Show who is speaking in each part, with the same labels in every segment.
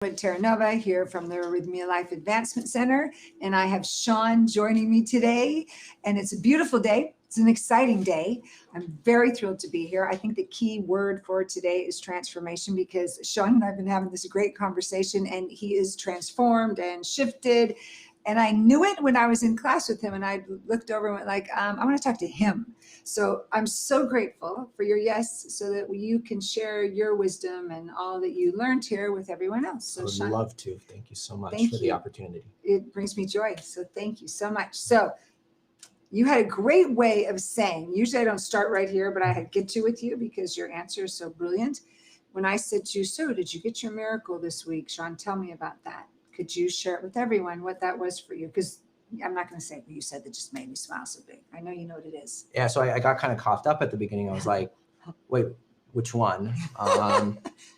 Speaker 1: Terranova here from the Rythmia Life Advancement Center, and I have Sean joining me today, and it's a beautiful day. It's an exciting day. I'm very thrilled to be here. I think the key word for today is transformation, because Sean and I have been having this great conversation, and he is transformed and shifted. And I knew it when I was in class with him, and I looked over and went like, I want to talk to him. So I'm so grateful for your yes, so that you can share your wisdom and all that you learned here with everyone else. So
Speaker 2: I would
Speaker 1: Sean,
Speaker 2: love to. Thank you so much
Speaker 1: Thank
Speaker 2: for
Speaker 1: you.
Speaker 2: the opportunity.
Speaker 1: It brings me joy. So thank you so much. So you had a great way of saying, usually I don't start right here, but I had get to with you because your answer is so brilliant. When I said to you, so did you get your miracle this week? Sean, tell me about that. Could you share it with everyone what that was for you? Because I'm not going to say what you said that just made me smile so big. I know you know what it is.
Speaker 2: Yeah, so I got kind of coughed up at the beginning. I was like, wait, which one?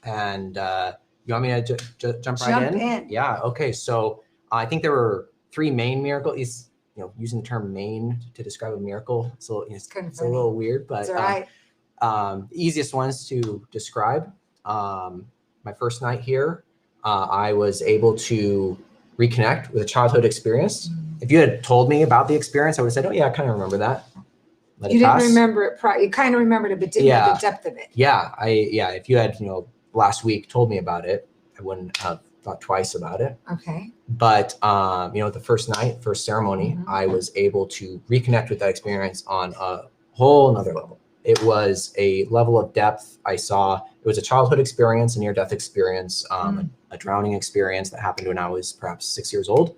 Speaker 2: And you want me to jump right in? Yeah, okay. So I think there were three main miracles. Using the term main to describe a miracle, so it's a little weird, but the easiest ones to describe. My first night here, I was able to reconnect with a childhood experience. If you had told me about the experience, I would have said, oh yeah, I kind of remember that.
Speaker 1: You didn't remember it. You kind of remembered it, but didn't know the depth of it.
Speaker 2: Yeah. If you had, last week told me about it, I wouldn't have thought twice about it.
Speaker 1: Okay.
Speaker 2: But, the first ceremony, I was able to reconnect with that experience on a whole nother level. It was a level of depth I saw. It was a childhood experience, a near-death experience, a drowning experience that happened when I was perhaps 6 years old.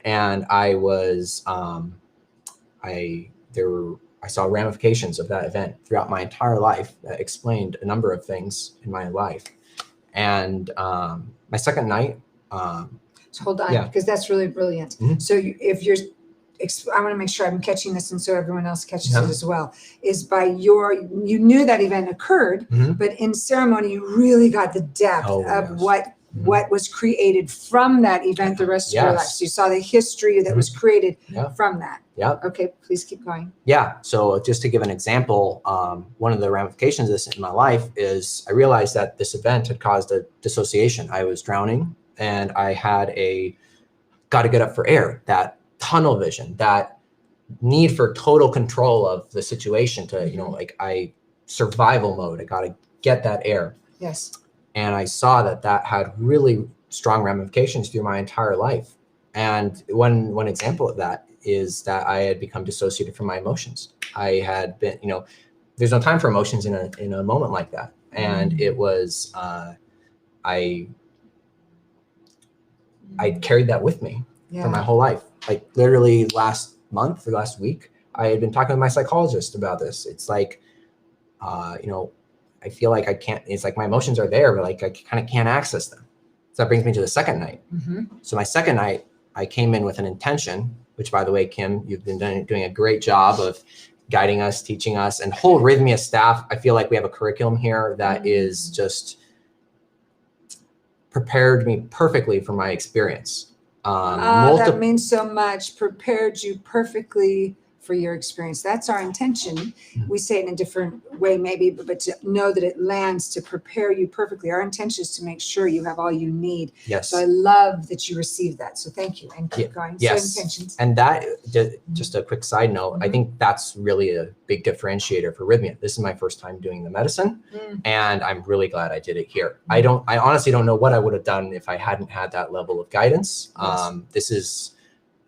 Speaker 2: And I was, I saw ramifications of that event throughout my entire life that explained a number of things in my life. And my second night.
Speaker 1: So hold on, because that's really brilliant. So I want to make sure I'm catching this, and so everyone else catches it as well, is by you knew that event occurred, but in ceremony, you really got the depth of what was created from that event the rest of your life. So you saw the history that was created from that.
Speaker 2: Yeah.
Speaker 1: Okay, please keep going.
Speaker 2: Yeah. So just to give an example, one of the ramifications of this in my life is I realized that this event had caused a dissociation. I was drowning, and I had got to get up for air, that tunnel vision, that need for total control of the situation to, survival mode. I got to get that air.
Speaker 1: Yes.
Speaker 2: And I saw that had really strong ramifications through my entire life. And one example of that is that I had become dissociated from my emotions. I had been, there's no time for emotions in a moment like that. And it was, I carried that with me for my whole life. Like literally last month or last week, I had been talking with my psychologist about this. It's like, I feel like I can't, it's like my emotions are there, but like I kind of can't access them. So that brings me to the second night. So my second night, I came in with an intention, which by the way, Kim, you've been doing a great job of guiding us, teaching us, and whole Rythmia staff. I feel like we have a curriculum here that is just prepared me perfectly for my experience.
Speaker 1: That means so much. Prepared you perfectly for your experience. That's our intention. We say it in a different way, maybe, but to know that it lands to prepare you perfectly. Our intention is to make sure you have all you need.
Speaker 2: Yes.
Speaker 1: So I love that you received that. So thank you, and keep going.
Speaker 2: Yes.
Speaker 1: So intentions.
Speaker 2: And that, just a quick side note, I think that's really a big differentiator for Rythmia. This is my first time doing the medicine, and I'm really glad I did it here. I honestly don't know what I would have done if I hadn't had that level of guidance. This is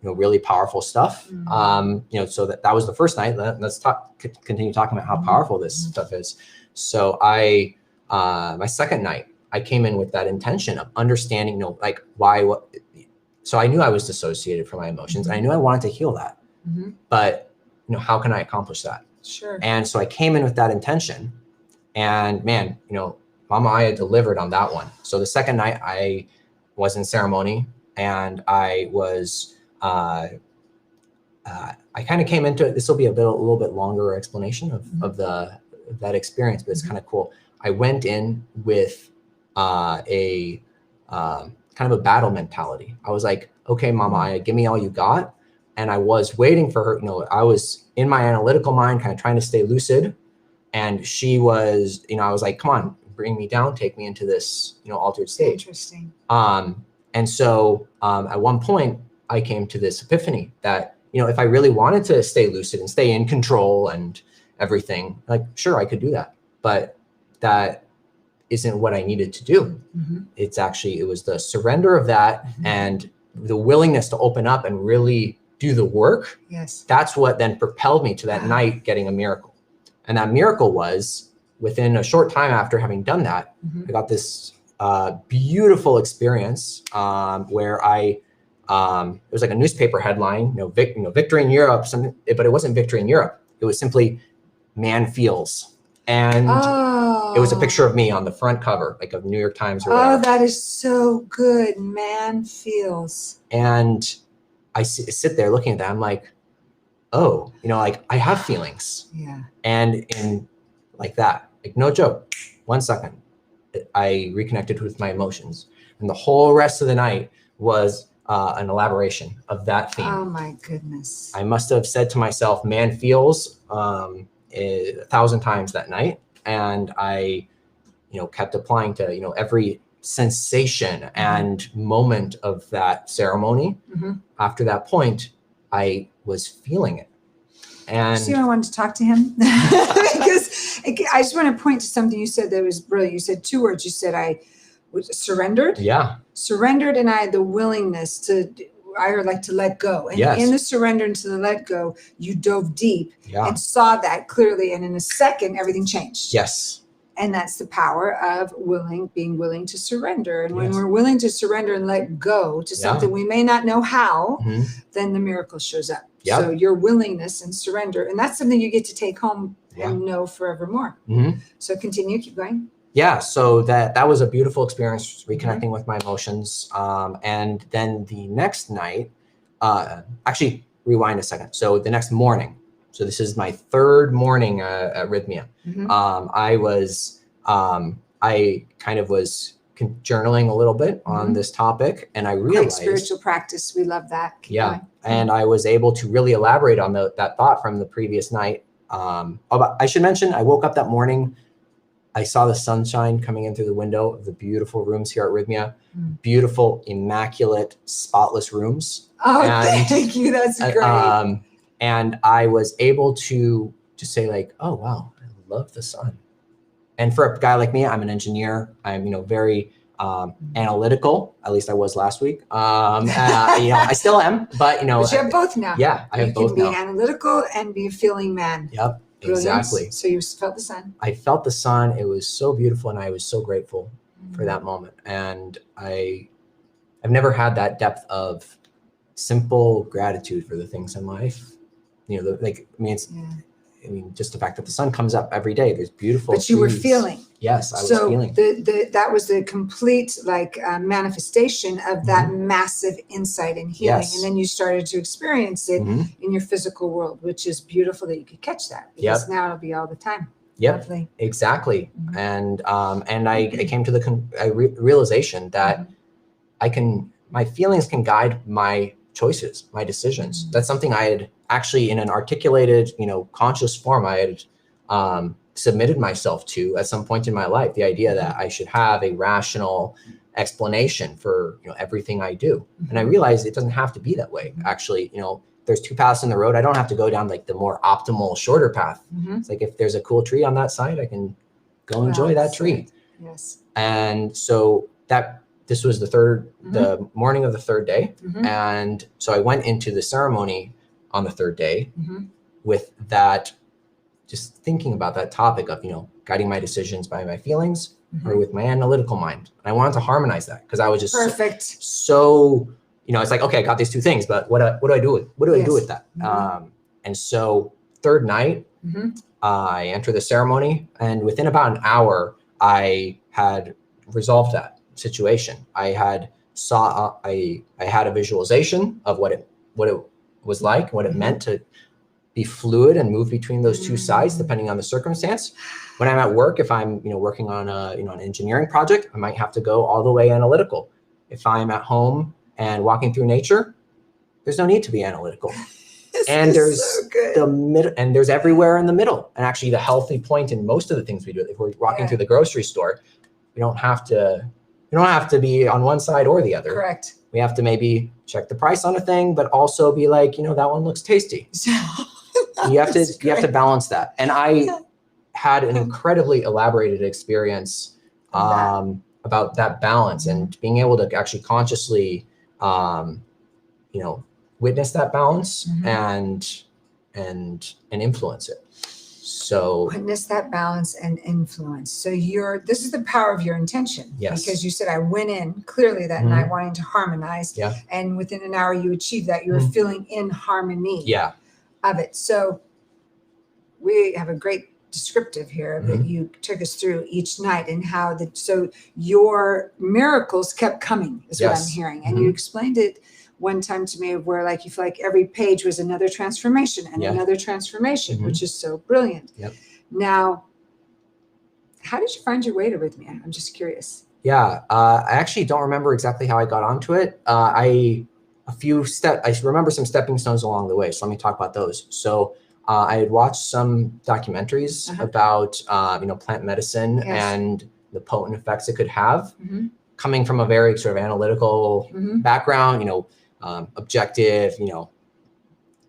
Speaker 2: really powerful stuff. So that was the first night. Let's continue talking about how powerful this stuff is. So my second night, I came in with that intention of understanding, so I knew I was dissociated from my emotions, and I knew I wanted to heal that, but how can I accomplish that?
Speaker 1: Sure.
Speaker 2: And so I came in with that intention, and man, Mama Aya delivered on that one. So the second night I was in ceremony, and I was, I kind of came into it. This will be a little bit longer explanation of that experience, but it's kind of cool. I went in with a kind of a battle mentality. I was like, okay, Mama Aya, give me all you got. And I was waiting for her. I was in my analytical mind, kind of trying to stay lucid. And she was, I was like, come on, bring me down, take me into this, altered stage.
Speaker 1: Interesting.
Speaker 2: And so at one point I came to this epiphany that, if I really wanted to stay lucid and stay in control and everything, like, sure, I could do that, but that isn't what I needed to do. It was the surrender of that and the willingness to open up and really do the work.
Speaker 1: Yes.
Speaker 2: That's what then propelled me to that night getting a miracle. And that miracle was within a short time after having done that, I got this beautiful experience where it was like a newspaper headline, victory in Europe, something, but it wasn't victory in Europe. It was simply man feels. And it was a picture of me on the front cover, like of New York Times or whatever.
Speaker 1: Oh, that is so good. Man feels.
Speaker 2: And I sit there looking at that. I'm like, oh, like I have feelings.
Speaker 1: Yeah.
Speaker 2: And in like that, like no joke, 1 second, I reconnected with my emotions. And the whole rest of the night was an elaboration of that theme.
Speaker 1: Oh my goodness.
Speaker 2: I must have said to myself, man feels 1,000 times that night. And I, kept applying to, every sensation and moment of that ceremony. After that point, I was feeling it. And
Speaker 1: see, I wanted to talk to him because I just want to point to something you said that was brilliant. You said 2 words. You said I was surrendered.
Speaker 2: Yeah.
Speaker 1: Surrendered, and I had the willingness to. I heard like to let go, and in the surrender and to the let go, you dove deep and saw that clearly, and in a second, everything changed.
Speaker 2: Yes.
Speaker 1: And that's the power of being willing to surrender. And when we're willing to surrender and let go to something we may not know how, then the miracle shows up. So your willingness and surrender, and that's something you get to take home and know forevermore. So continue, keep going.
Speaker 2: Yeah, so that was a beautiful experience, reconnecting with my emotions. And then the next night, actually rewind a second. So the next morning, so this is my 3rd morning at Rythmia. I kind of was journaling a little bit on this topic, and I realized
Speaker 1: spiritual practice. We love that. Keep going.
Speaker 2: And I was able to really elaborate on that thought from the previous night. I should mention, I woke up that morning. I saw the sunshine coming in through the window of the beautiful rooms here at Rythmia. Beautiful, immaculate, spotless rooms.
Speaker 1: Oh, thank you. That's great.
Speaker 2: And I was able to just say like, oh, wow, I love the sun. And for a guy like me, I'm an engineer. I'm, very analytical. At least I was last week. I still am, but But
Speaker 1: you have both now.
Speaker 2: Yeah, I have both now.
Speaker 1: You can be analytical and be a feeling man.
Speaker 2: Yep.
Speaker 1: Brilliant.
Speaker 2: Exactly.
Speaker 1: So you felt the sun.
Speaker 2: I felt the sun. It was so beautiful, and I was so grateful for that moment. And I've never had that depth of simple gratitude for the things in life. Just the fact that the sun comes up every day. There's beautiful.
Speaker 1: But you were feeling.
Speaker 2: Yes, I was feeling.
Speaker 1: That was the complete manifestation of that massive insight and healing.
Speaker 2: Yes.
Speaker 1: And then you started to experience it in your physical world, which is beautiful that you could catch that, because now it'll be all the time.
Speaker 2: Yep,
Speaker 1: lovely.
Speaker 2: Exactly. And I came to the realization that my feelings can guide my choices, my decisions. That's something I had actually in an articulated, conscious form, I had submitted myself to at some point in my life, the idea that I should have a rational explanation for, everything I do. And I realized it doesn't have to be that way. Actually, there's 2 paths in the road. I don't have to go down like the more optimal, shorter path. It's like, if there's a cool tree on that side, I can go enjoy that tree.
Speaker 1: Yes.
Speaker 2: And so this was the morning of the 3rd day. And so I went into the ceremony on the 3rd day with that, just thinking about that topic of, guiding my decisions by my feelings or with my analytical mind. And I wanted to harmonize that because I was just
Speaker 1: perfect.
Speaker 2: So, it's like, okay, I got these 2 things, but what do I do with that? And so 3rd night, I entered the ceremony, and within about an hour, I had resolved that situation. I had a visualization of what it was like, what it meant to be fluid and move between those 2 sides, depending on the circumstance. When I'm at work, if I'm, working on an engineering project, I might have to go all the way analytical. If I'm at home and walking through nature, there's no need to be analytical. And there's
Speaker 1: so good.
Speaker 2: the middle, and there's everywhere in the middle. And actually the healthy point in most of the things we do, if we're walking through the grocery store, we don't have to be on one side or the other.
Speaker 1: Correct.
Speaker 2: We have to maybe check the price on a thing, but also be like, that one looks tasty. You have to balance that. And I had an incredibly elaborated experience about that balance and being able to actually consciously, witness that balance and influence it. So
Speaker 1: witness that balance and influence. So this is the power of your intention.
Speaker 2: Yes.
Speaker 1: Because you said I went in clearly that night wanting to harmonize.
Speaker 2: Yeah.
Speaker 1: And within an hour you achieved that. You were feeling in harmony of it. So we have a great descriptive here that you took us through each night and how so your miracles kept coming is what I'm hearing. And you explained it one time to me where like you feel like every page was another transformation and another transformation, which is so brilliant.
Speaker 2: Yep.
Speaker 1: Now, how did you find your way to Rythmia? I'm just curious.
Speaker 2: Yeah, I actually don't remember exactly how I got onto it. I remember some stepping stones along the way. So let me talk about those. So I had watched some documentaries about, plant medicine and the potent effects it could have. Coming from a very sort of analytical background, objective,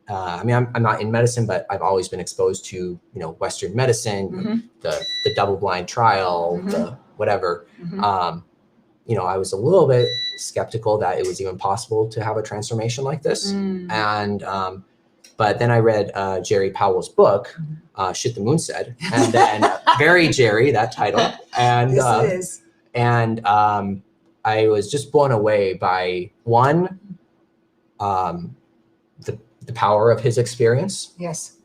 Speaker 2: I'm not in medicine, but I've always been exposed to, Western medicine, the double-blind trial, the whatever. I was a little bit skeptical that it was even possible to have a transformation like this. And, but then I read Jerry Powell's book, Shit the Moon Said, and then very Jerry, that title. And,
Speaker 1: Yes, it is.
Speaker 2: And I was just blown away by one, the power of his experience.
Speaker 1: Yes.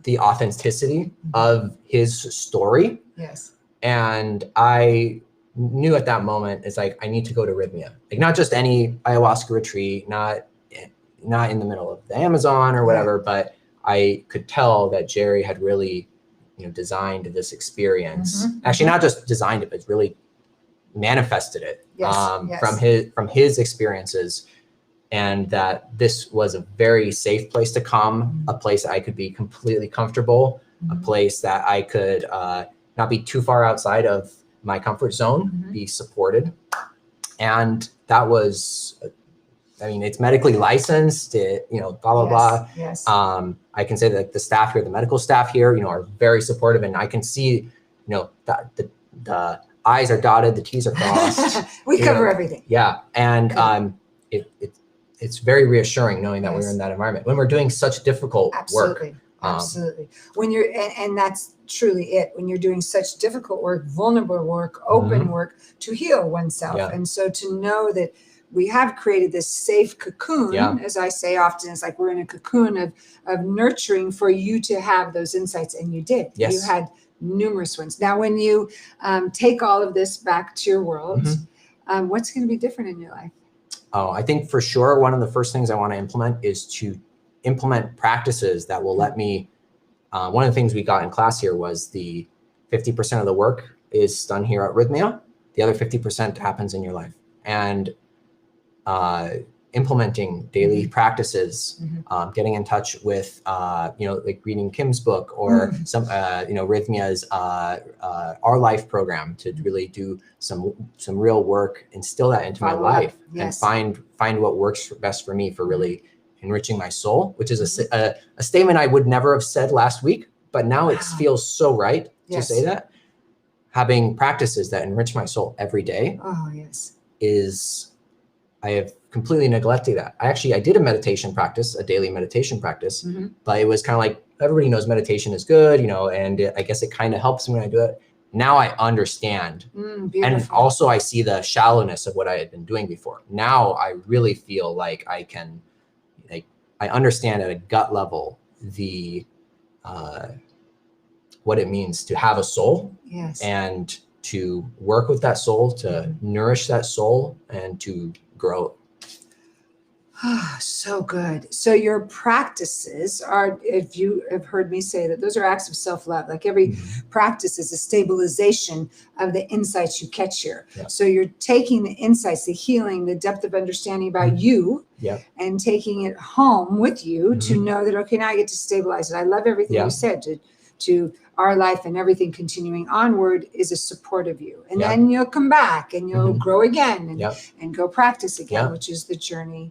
Speaker 2: The authenticity of his story.
Speaker 1: Yes.
Speaker 2: And I knew at that moment, it's like, I need to go to Rythmia. Like not just any ayahuasca retreat, not in the middle of the Amazon or whatever, but I could tell that Jerry had really, designed this experience. Actually, not just designed it, but really manifested it from his experiences. And that this was a very safe place to come, a place that I could be completely comfortable, a place that I could not be too far outside of my comfort zone, be supported. And that was, it's medically licensed, blah, blah, blah.
Speaker 1: Yes.
Speaker 2: I can say that the staff here, the medical staff here, are very supportive, and I can see, that the I's are dotted, the T's are crossed.
Speaker 1: We cover everything.
Speaker 2: Yeah. And it's very reassuring knowing that we're in that environment when we're doing such difficult work.
Speaker 1: Absolutely. When you're, and that's truly it, when you're doing such difficult work, vulnerable work, open work to heal oneself. And so to know that we have created this safe cocoon, as I say often, it's like we're in a cocoon of nurturing for you to have those insights. And you did.
Speaker 2: Yes.
Speaker 1: You had numerous ones. Now, when you take all of this back to your world, what's going to be different in your life?
Speaker 2: Oh, I think for sure, one of the first things I want to implement is to implement practices that will let me, one of the things we got in class here was the 50% of the work is done here at Rythmia. The other 50% happens in your life. And implementing daily practices, getting in touch with, like reading Kim's book or some, Rythmia's Our Life program to really do some real work, instill that into my life and find what works best for me for really enriching my soul, which is a statement I would never have said last week, but now it feels so right to say that. Having practices that enrich my soul every day I have completely neglected that. I did a meditation practice, a daily meditation practice, but it was kind of like, everybody knows meditation is good, and I guess it kind of helps me when I do it. Now I understand. And also I see the shallowness of what I had been doing before. Now I really feel like I can, I understand at a gut level what it means to have a soul and to work with that soul, to nourish that soul and to grow.
Speaker 1: Ah, so good. So your practices are, if you have heard me say that, those are acts of self-love. Like every practice is a stabilization of the insights you catch here.
Speaker 2: Yeah.
Speaker 1: So you're taking the insights, the healing, the depth of understanding about you,
Speaker 2: Yeah.
Speaker 1: and taking it home with you to know that, okay, now I get to stabilize it. I love everything you said, to our life and everything continuing onward is a support of you. And then you'll come back and you'll grow again and go practice again, which is the journey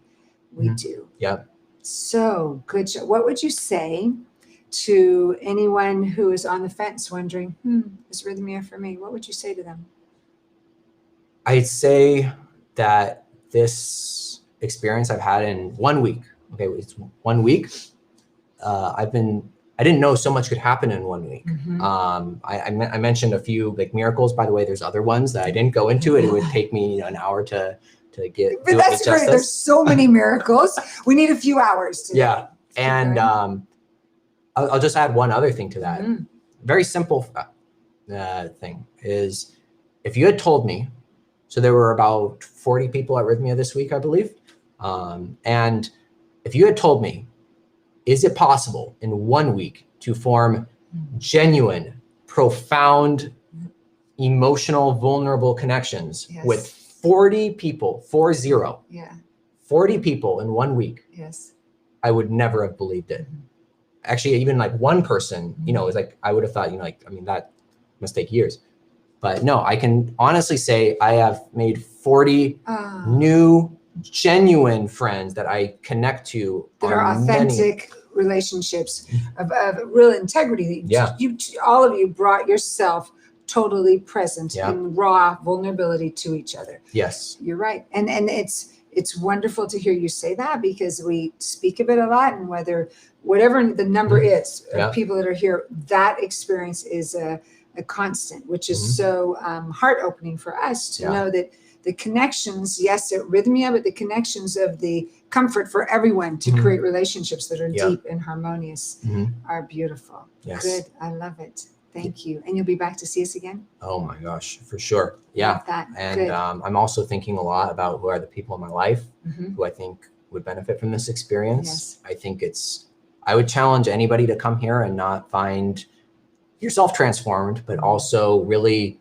Speaker 1: we do.
Speaker 2: Yeah.
Speaker 1: So good. What would you say to anyone who is on the fence wondering, is Rythmia for me? What would you say to them?
Speaker 2: I'd say that this experience I've had in 1 week, okay, it's 1 week. I didn't know so much could happen in 1 week. I mentioned a few like miracles. By the way, there's other ones that I didn't go into. It would take me an hour to get.
Speaker 1: But that's great. There's so many miracles. We need a few hours today.
Speaker 2: Yeah, and I'll just add one other thing to that. Very simple thing is, if you had told me, so there were about 40 people at Rythmia this week, I believe, and if you had told me, is it possible in 1 week to form genuine, profound, emotional, vulnerable connections with 40 people, 40 people in 1 week? I would never have believed it. Actually, even like one person, you know, is like, I would have thought, you know, like, I mean, that must take years. But no, I can honestly say I have made 40 new, genuine friends that I connect to.
Speaker 1: That are authentic relationships of real integrity. You, all of you brought yourself totally present in raw vulnerability to each other.
Speaker 2: Yes.
Speaker 1: You're right. And it's wonderful to hear you say that, because we speak of it a lot, and whatever the number is of people that are here, that experience is a constant, which is so heart-opening for us to know that the connections, yes, at Rythmia, but the connections of the comfort for everyone to create relationships that are deep and harmonious are beautiful. Good. I love it. Thank you. And you'll be back to see us again?
Speaker 2: Oh my gosh, for sure. Yeah.
Speaker 1: Love that.
Speaker 2: And I'm also thinking a lot about who are the people in my life who I think would benefit from this experience. I think I would challenge anybody to come here and not find yourself transformed, but also really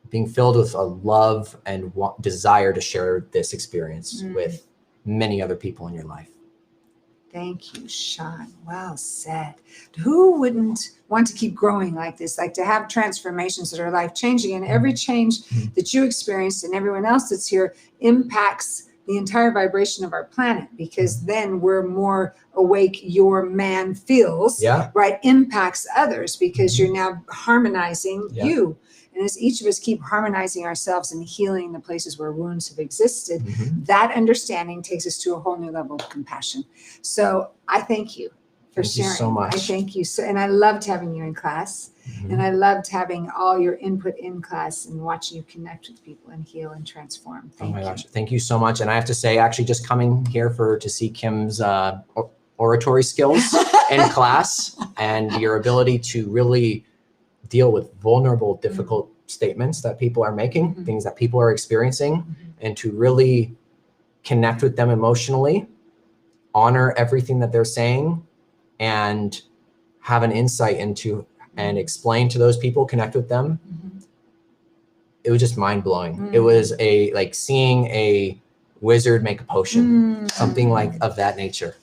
Speaker 2: being filled with a love and desire to share this experience with many other people in your life.
Speaker 1: Thank you, Sean. Well said. Who wouldn't want to keep growing like this, like to have transformations that are life-changing? And every change that you experienced and everyone else that's here impacts the entire vibration of our planet, because then we're more awake. Your man feels, right, impacts others, because you're now harmonizing you. And as each of us keep harmonizing ourselves and healing the places where wounds have existed, that understanding takes us to a whole new level of compassion. So I thank you for sharing.
Speaker 2: Thank you so much.
Speaker 1: I thank you. And I loved having you in class. And I loved having all your input in class and watching you connect with people and heal and transform. Thank you.
Speaker 2: Gosh, thank you so much. And I have to say, actually, just coming here to see Kim's oratory skills in class and your ability to really deal with vulnerable, difficult statements that people are making, things that people are experiencing, and to really connect with them emotionally, honor everything that they're saying, and have an insight into and explain to those people, connect with them. It was just mind blowing. It was like seeing a wizard make a potion, something like of that nature.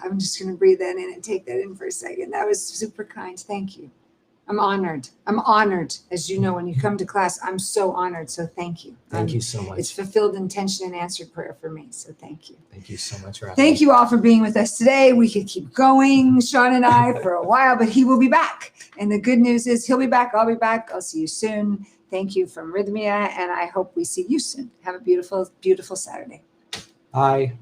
Speaker 1: I'm just going to breathe that in and take that in for a second. That was super kind. Thank you. I'm honored. I'm honored. As you know, when you come to class, I'm so honored. So thank you.
Speaker 2: Thank you so much.
Speaker 1: It's fulfilled intention and answered prayer for me. So thank you.
Speaker 2: Thank you so much for having me.
Speaker 1: Thank you all for being with us today. We could keep going, Sean and I, for a while, but he will be back. And the good news is he'll be back. I'll be back. I'll see you soon. Thank you from Rythmia. And I hope we see you soon. Have a beautiful, beautiful Saturday.
Speaker 2: Bye.